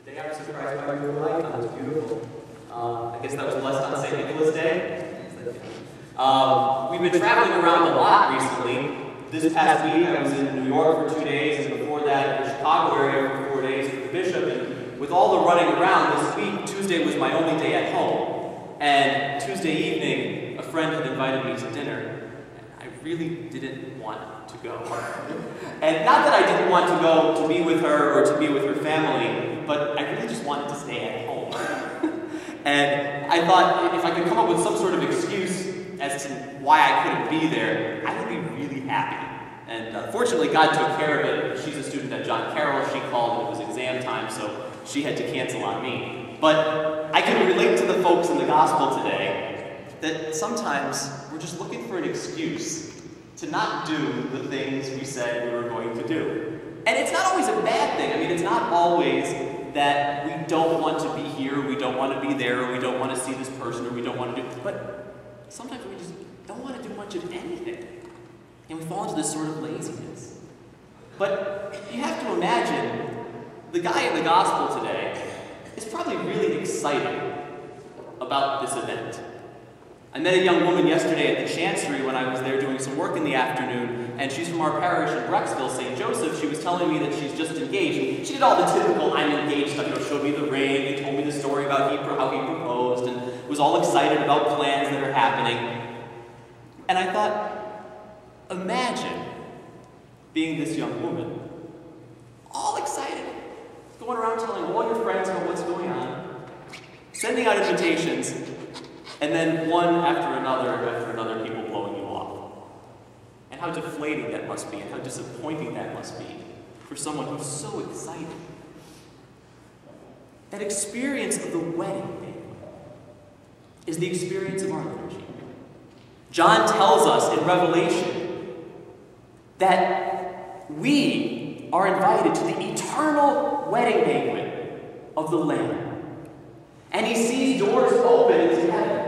Today I was surprised by your light. That was beautiful. I guess that was blessed on St. Nicholas Day. We've been traveling around a lot recently. This past week I was in New York for 2 days, and before that in the Chicago area for 4 days with the bishop. And with all the running around this week, Tuesday was my only day at home. And Tuesday evening, a friend had invited me to dinner. I really didn't want to go. And not that I didn't want to go to be with her or to be with her family, but I really just wanted to stay at home. And I thought if I could come up with some sort of excuse as to why I couldn't be there, I would be really happy. And fortunately, God took care of it. She's a student at John Carroll. She called and it was exam time, so she had to cancel on me. But I can relate to the folks in the gospel today that sometimes we're just looking for an excuse to not do the things we said we were going to do. And it's not always a bad thing. I mean, it's not always that we don't want to be here, we don't want to be there, or we don't want to see this person, or we don't want to do... But sometimes we just don't want to do much of anything. And we fall into this sort of laziness. But you have to imagine, the guy in the gospel today is probably really excited about this event. I met a young woman yesterday at the Chancery when I was there doing some work in the afternoon, and she's from our parish in Brecksville, St. Joseph. She was telling me that she's just engaged. She did all the typical I'm engaged stuff, showed me the ring, and told me the story about how he proposed, and was all excited about plans that are happening. And I thought, imagine being this young woman, all excited, going around telling all your friends about what's going on, sending out invitations, and then one after another people blowing you off. And how deflating that must be, and how disappointing that must be for someone who's so excited. That experience of the wedding banquet is the experience of our liturgy. John tells us in Revelation that we are invited to the eternal wedding banquet of the Lamb. And he sees doors open into heaven.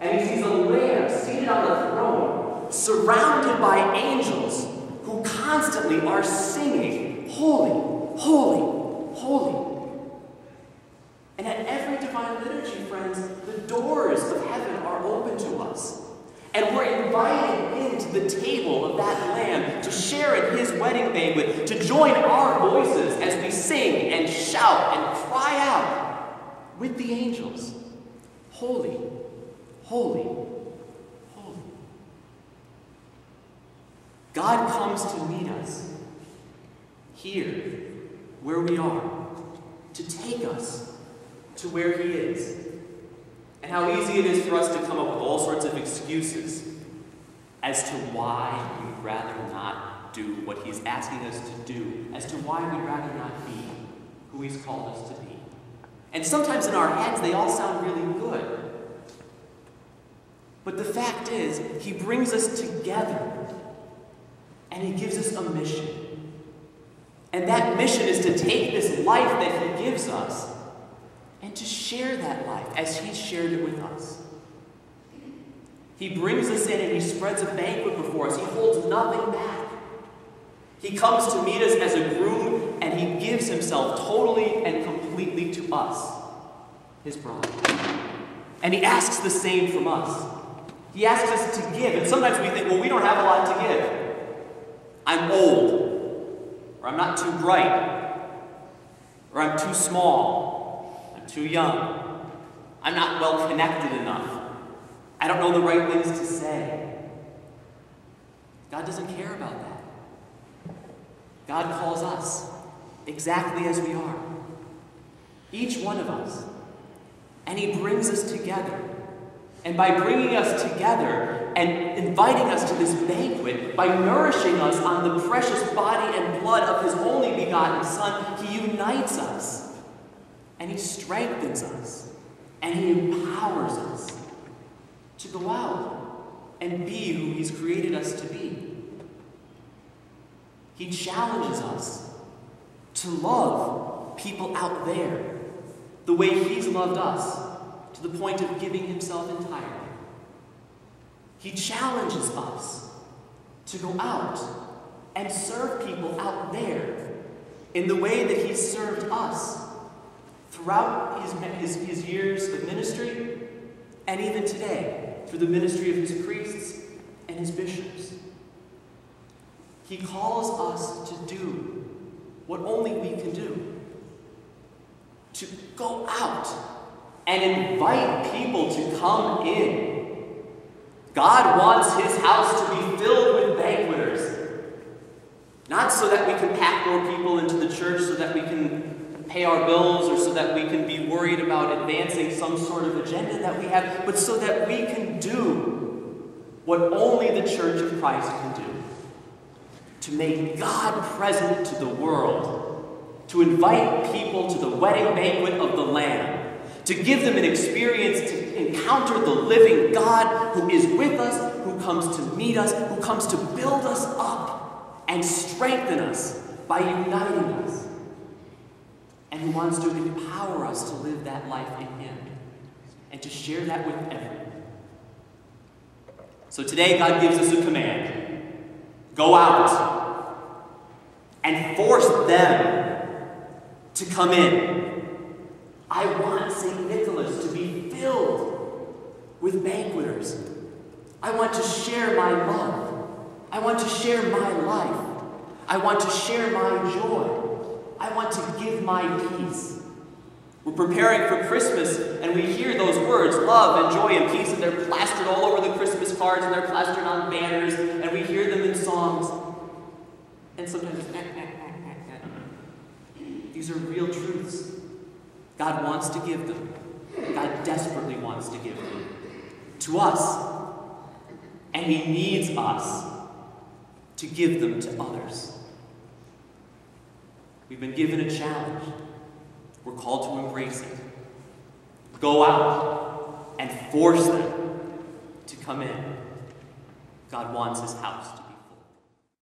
And he sees a Lamb seated on the throne, surrounded by angels who constantly are singing, "Holy, holy, holy." And at every divine liturgy, friends, the doors of heaven are open to us. And we're invited into the table of that Lamb to share in his wedding banquet, to join our voices as we sing and shout and cry out with the angels, "Holy, holy, holy." God comes to meet us here, where we are, to take us to where he is. And how easy it is for us to come up with all sorts of excuses as to why we'd rather not do what he's asking us to do, as to why we'd rather not be who he's called us to be. And sometimes in our heads, they all sound really good. But the fact is, he brings us together, and he gives us a mission. And that mission is to take this life that he gives us and to share that life as he shared it with us. He brings us in and he spreads a banquet before us. He holds nothing back. He comes to meet us as a groom, and he gives himself totally and completely to us, his bride. And he asks the same from us. He asks us to give, and sometimes we think, well, we don't have a lot to give. I'm old, or I'm not too bright, or I'm too small, I'm too young, I'm not well connected enough, I don't know the right things to say. God doesn't care about that. God calls us exactly as we are, each one of us, and he brings us together. And by bringing us together and inviting us to this banquet, by nourishing us on the precious body and blood of his only begotten Son, he unites us, and he strengthens us, and he empowers us to go out and be who he's created us to be. He challenges us to love people out there the way he's loved us, to the point of giving himself entirely. He challenges us to go out and serve people out there in the way that he served us throughout his years of ministry, and even today, through the ministry of his priests and his bishops. He calls us to do what only we can do. To go out and invite people to come in. God wants his house to be filled with banqueters. Not so that we can pack more people into the church so that we can pay our bills or so that we can be worried about advancing some sort of agenda that we have, but so that we can do what only the Church of Christ can do. To make God present to the world, to invite people to the wedding banquet of the Lamb, to give them an experience to encounter the living God who is with us, who comes to meet us, who comes to build us up and strengthen us by uniting us, and who wants to empower us to live that life in him and to share that with everyone. So today God gives us a command. Go out and force them to come in. I want St. Nicholas to be filled with banqueters. I want to share my love. I want to share my life. I want to share my joy. I want to give my peace. We're preparing for Christmas, and we hear those words, love and joy and peace, and they're plastered all over the Christmas cards, and they're plastered on banners, and we hear them in songs. And sometimes it's These are real truths. God wants to give them. God desperately wants to give them to us. And he needs us to give them to others. We've been given a challenge. We're called to embrace it. Go out and force them to come in. God wants his house to be